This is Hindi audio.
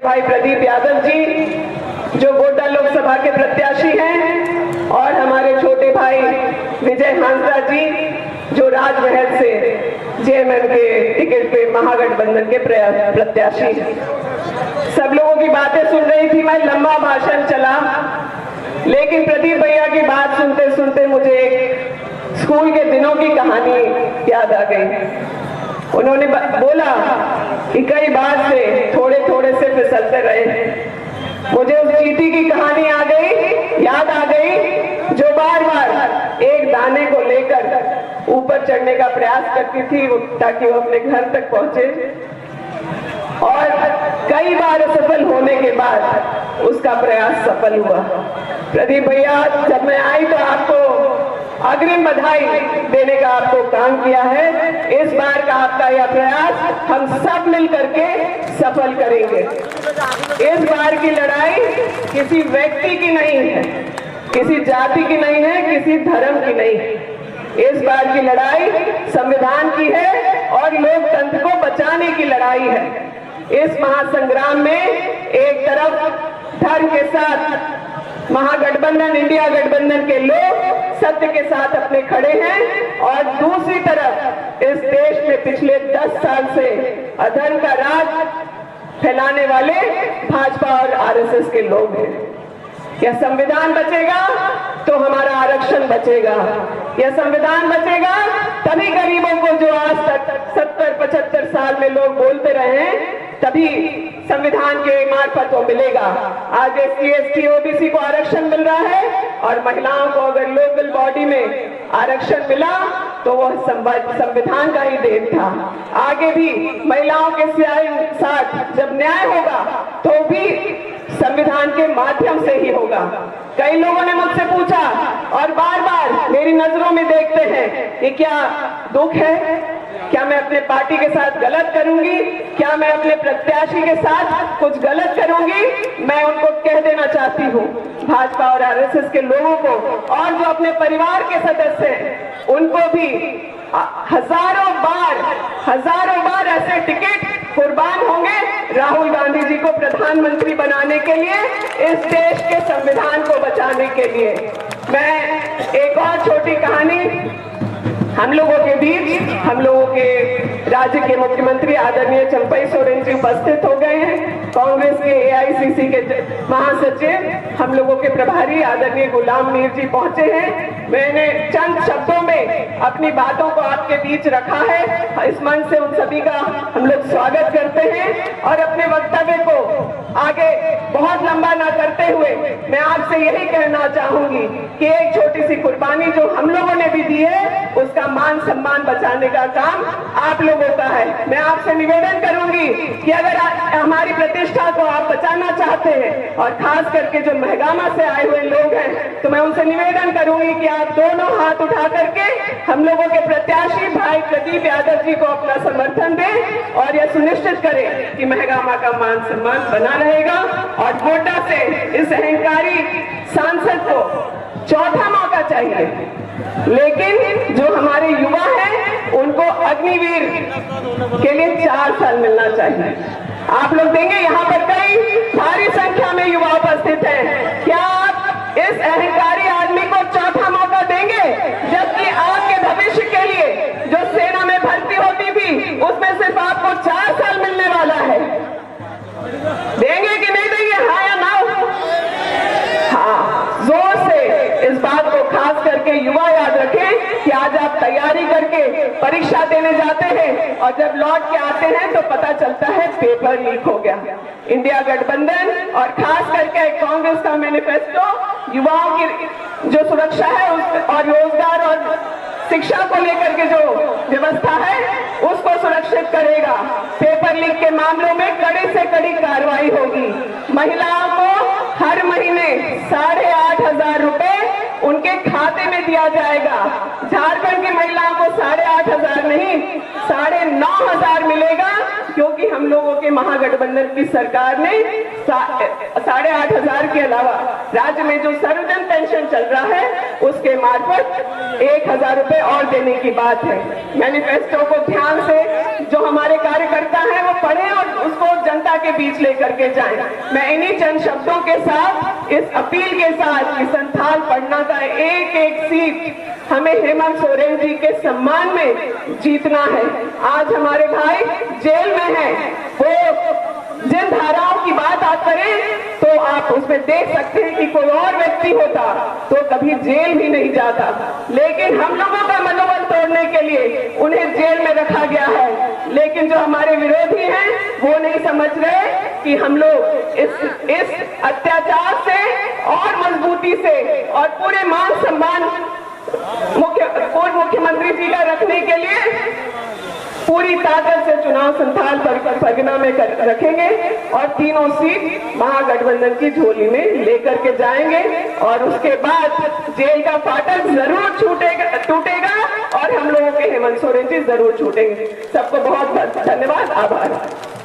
भाई प्रदीप यादव जी जो गोड्डा लोकसभा के प्रत्याशी हैं और हमारे छोटे भाई विजय हांसदा जी जो राजमहल से जेएमएम के टिकट पे महागठबंधन के प्रत्याशी हैं। सब लोगों की बातें सुन रही थी, मैं लंबा भाषण चला, लेकिन प्रदीप भैया की बात सुनते सुनते मुझे एक स्कूल के दिनों की कहानी याद आ गई। उन्होंने बोला कि कई बार से थोड़े थोड़े से फिसलते रहे। मुझे उस चींटी की कहानी याद आ गई जो बार बार एक दाने को लेकर ऊपर चढ़ने का प्रयास करती थी ताकि वो अपने घर तक पहुंचे, और कई बार असफल होने के बाद उसका प्रयास सफल हुआ। प्रदीप भैया, जब मैं आई तो आपको अग्रिम बधाई देने का आपको काम किया है। इस बार का आपका यह प्रयास हम सब मिलकर के सफल करेंगे। इस बार की लड़ाई किसी व्यक्ति की नहीं है, किसी जाति की नहीं है, किसी धर्म की नहीं है। इस बार की लड़ाई संविधान की है और लोकतंत्र को बचाने की लड़ाई है। इस महासंग्राम में एक तरफ धर्म के साथ महागठबंधन, इंडिया गठबंधन के लोग सत्य के साथ अपने खड़े हैं, और दूसरी तरफ इस देश में पिछले 10 साल से अधर्म का राज फैलाने वाले भाजपा और आरएसएस के लोग हैं। यह संविधान बचेगा तो हमारा आरक्षण बचेगा। यह संविधान बचेगा तभी गरीबों को, जो आज तक 70-75 साल में लोग बोलते रहे हैं, तभी संविधान के मार्फत वो मिलेगा। आज SC, ST, OBC को आरक्षण मिल रहा है, और महिलाओं को अगर लोकल बॉडी में आरक्षण मिला तो वह संविधान का ही देन था। आगे भी महिलाओं के साथ जब न्याय होगा तो भी संविधान के माध्यम से ही होगा। कई लोगों ने मुझसे पूछा और बार बार मेरी नजरों में देखते हैं कि क्या दुख है, क्या मैं अपने पार्टी के साथ गलत करूंगी, क्या मैं अपने प्रत्याशी के साथ कुछ गलत करूंगी। मैं उनको कह देना चाहती हूँ, भाजपा और आरएसएस के लोगों को और जो अपने परिवार के सदस्य हैं उनको भी हजारों बार ऐसे टिकट कुर्बान होंगे राहुल गांधी जी को प्रधानमंत्री बनाने के लिए, इस देश के संविधान को बचाने के लिए। मैं एक और छोटी कहानी, हम लोगों के बीच हम लोगों के राज्य के मुख्यमंत्री आदरणीय चंपई सोरेन जी उपस्थित हो गए हैं। कांग्रेस के AICC के महासचिव, हम लोगों के प्रभारी आदरणीय गुलाम मीर जी पहुंचे हैं। मैंने चंद शब्दों में अपनी बातों को आपके बीच रखा है। इस मंच से उन सभी का हम लोग स्वागत करते हैं, और अपने वक्तव्य को आगे बहुत लंबा ना करते हुए मैं आपसे यही कहना चाहूंगी कि एक छोटी सी कुर्बानी जो हम लोगों ने भी दी है, उसका मान सम्मान बचाने का काम आप लोगों का है। मैं आपसे निवेदन करूंगी कि अगर हमारी प्रतिष्ठा को आप बचाना चाहते हैं, और खास करके जो महगामा से आए हुए लोग हैं, तो मैं उनसे निवेदन करूंगी कि आप दोनों हाथ उठा करके हम लोगों के प्रत्याशी भाई प्रदीप यादव जी को अपना समर्थन दें, और यह सुनिश्चित करें कि महगामा का मान सम्मान बना रहेगा। और गोड्डा से इस अहंकारी सांसद को चौथा मौका चाहिए, लेकिन जो हमारे युवा हैं उनको अग्निवीर के लिए 4 साल मिलना चाहिए। आप लोग देंगे? यहाँ पर कई भारी संख्या में युवा उपस्थित हैं। क्या आप इस अहंकारी आदमी को चौथा मौका देंगे, जबकि आपके भविष्य के लिए जो सेना में भर्ती होती थी उसमें सिर्फ आपको 4 साल मिलने वाला है? देंगे कि नहीं देंगे? हाँ या ना? हाँ, जोर से इस बात को खास करके युवा याद रखें कि आज आप तैयारी करके परीक्षा देने जाते हैं, और जब लौट के आते हैं तो पता चलता है पेपर लीक हो गया। इंडिया गठबंधन और खास करके कांग्रेस का मैनिफेस्टो युवाओं की जो सुरक्षा है और रोजगार और शिक्षा को लेकर के जो व्यवस्था है उसको सुरक्षित करेगा। पेपर लीक के मामलों में कड़ी से कड़ी कार्रवाई होगी। महिलाओं को हर महीने 8,500 रुपए उनके खाते में दिया जाएगा। झारखंड की महिलाओं को 8,500 नहीं 9,500 मिलेगा, क्योंकि हम लोगों के महागठबंधन की सरकार ने 8,500 के अलावा राज्य में जो सर्वजन पेंशन चल रहा है उसके मार्फत 1,000 रुपए और देने की बात है। मैनिफेस्टो को ध्यान से जो हमारे कार्यकर्ता हैं वो पढ़े और उसको जनता के बीच लेकर के जाएं। मैं इन्हीं चंद शब्दों के साथ, इस अपील के साथ कि संथाल पढ़ना का एक एक सीट हमें हेमंत सोरेन जी के सम्मान में जीतना है। आज हमारे भाई जेल में हैं, वो जिन धाराओं की बात आप करें तो आप उसमें देख सकते हैं कि कोई और व्यक्ति होता तो कभी जेल भी नहीं जाता, लेकिन हम लोगों का मनोबल तोड़ने के लिए उन्हें जेल में रखा गया है। लेकिन जो हमारे विरोधी हैं वो नहीं समझ रहे कि हम लोग इस अत्याचार से और मजबूती से और पूरे मान सम्मान पूर्व मुख्यमंत्री जी का रखने के लिए पूरी ताकत से चुनाव संथाल परगना में रखेंगे और तीनों सीट महागठबंधन की झोली में लेकर के जाएंगे और उसके बाद जेल का फाटक जरूर टूटेगा और हम लोगों के हेमंत सोरेन जी जरूर छूटेंगे। सबको बहुत बहुत धन्यवाद, आभार।